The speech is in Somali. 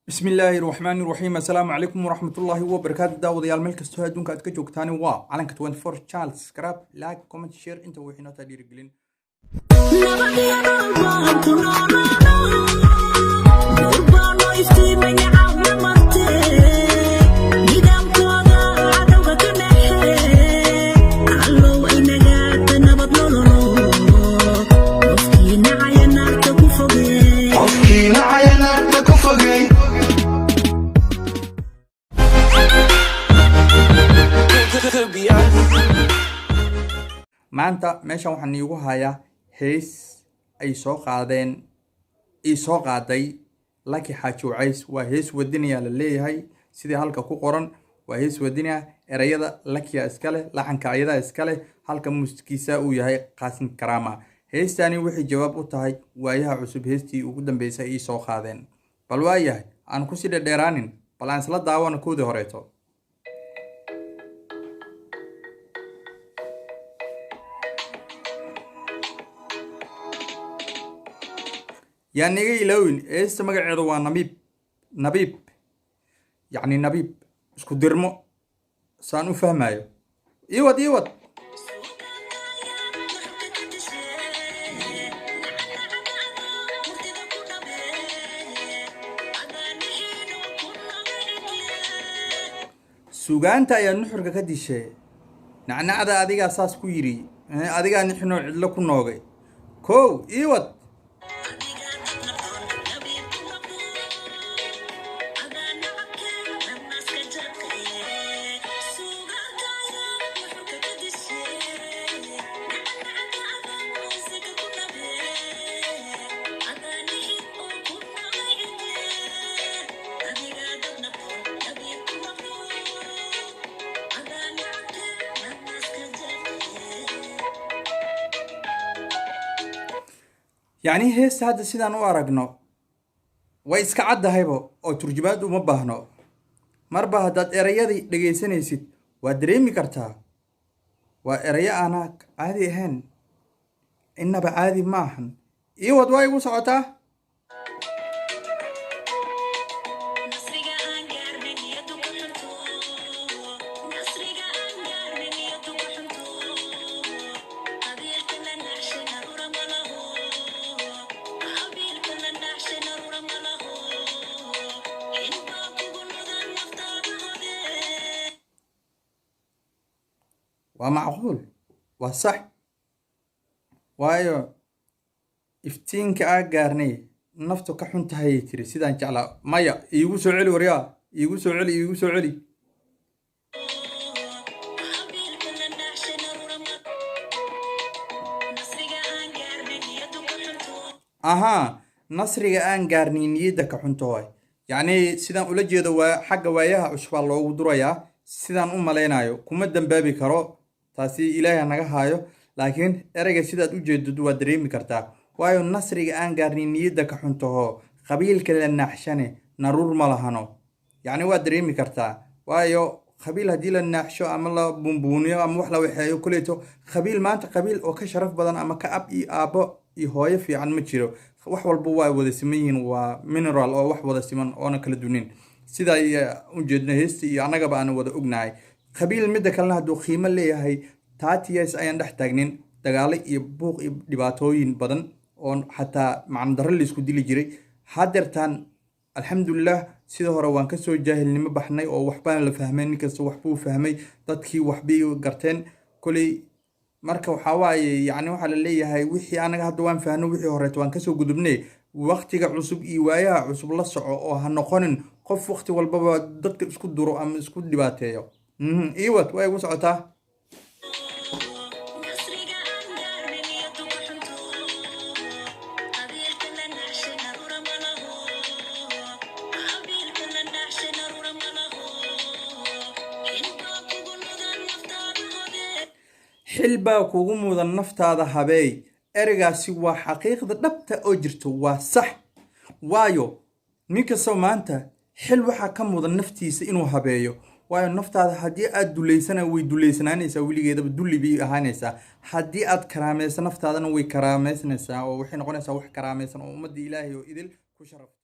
بسم الله الرحمن الرحيم. السلام عليكم ورحمة الله وبركاته. داود يا الملك استوى دونك أتكجوك تاني علنك 24 شانل سكراب لايك كومنت شير انت وحينا تدير قلين maanta meeshan waxaan iigu hayaa hees ay soo qaaday Lucky Xaaji Wacays. waa hees wadiniya la leeyahay sidii halka ku qoran. waa hees wadiniya, erayada Lucky iskale, laxanka ayada iskale, halka muusikiisa uu yahay Qaasim Karaama. heestani waxay jawaab u tahay waayaha cusub heestii ugu dambeysay ay soo qaadeen. bal waayahay aan ku sii dheeraanin, bal aan isla daawano koodii horeeto. يعني إيه لون إيش مقعد نبيب يعني نبيب اسكو درمو سانو فهمايو يود سوغانتا يا نحرك كديشه نعنعدا اديغا ساس كو يري اديغا نحنو عدلو كو نوغي كو يود يعني هيس هذا سيدان u aragno way iska cadahaybo oo turjumaad uma baahno. marba hadaad erayadii dhageysanaysid waa dareemi kartaa waa erayo aan caadi ahayn, inaba caadi maahan. iyo wad way ugu socotaa ومعقول وصح. وايو افتينك اقارني نفتو كحنت هاي تري سيدان جعلا مايا يقو سوعلي وريا يقو سوعلي اها نصري ان قارني نيدا كحنتوي يعني سيدان اولا جيدا حق واياها عشبا لوغو درايا سيدان مالينايو كوما دنبابي كارو taasi ilaahay naga haayo. laakiin erayga sidaad u jeedo waa dareemi kartaa. waayo nasriga aan gaarnin niyada ka xuntaho qabiilka la naaxshane naruur ma lahano. yani waa dareemi kartaa. waayo qabiil hadii la naaxsho ama la bumbuuniyo ama wax la waxeeyo kuleeto qabiil maanta qabiil oo ka sharaf badan ama ka ab iyo aabo iyo hooyo fiican ma jiro. wax walba waa wada siman waa mineral oo wax wada siman oo kala dunin sida ay u jeedna heesti iyo anagaba aan wada ognahay. qabiil midda kalena haduu qiimo leeyahay 30 years ayaan dhex taagnin dagaalo iyo buuq iyo dhibaatooyin badan oo xataa macna darro la isku dili jiray. hadeertan alxamdulillah sida hore waan ka soo jaahilnimo baxnay oo waxbaan la fahmay, ninkasta waxbuu fahmay, dadkii waxbay garteen kulay. marka waxa waaye yani waxa la leeyahay wixii anaga hadda waan fahno wixii hore waan ka soo gudubnay. waqtiga cusub iyo waayaha cusub la soco oo ha noqonin qof waqti walba dadka isku duro ama isku dhibaateeyo. ايوه way ugu socotaa xilbaa kugu mudan naftaada habeey. eraygaasi waa xaqiiqda dhabta oo jirto, waa sax. waayo ninka soo maanta xil waxa ka mudan naftiisa inuu habeeyo. waayo naftaada hadii aad duleysana way duleysanaanaysaa, wiligeedaba dulli bay ahaanaysaa. hadii aad karaamayso naftaadana way karaamaysanaysaa oo waxay noqonaysaa wax karaamaysan oo ummadda Ilaahay oo idil ku sharaf.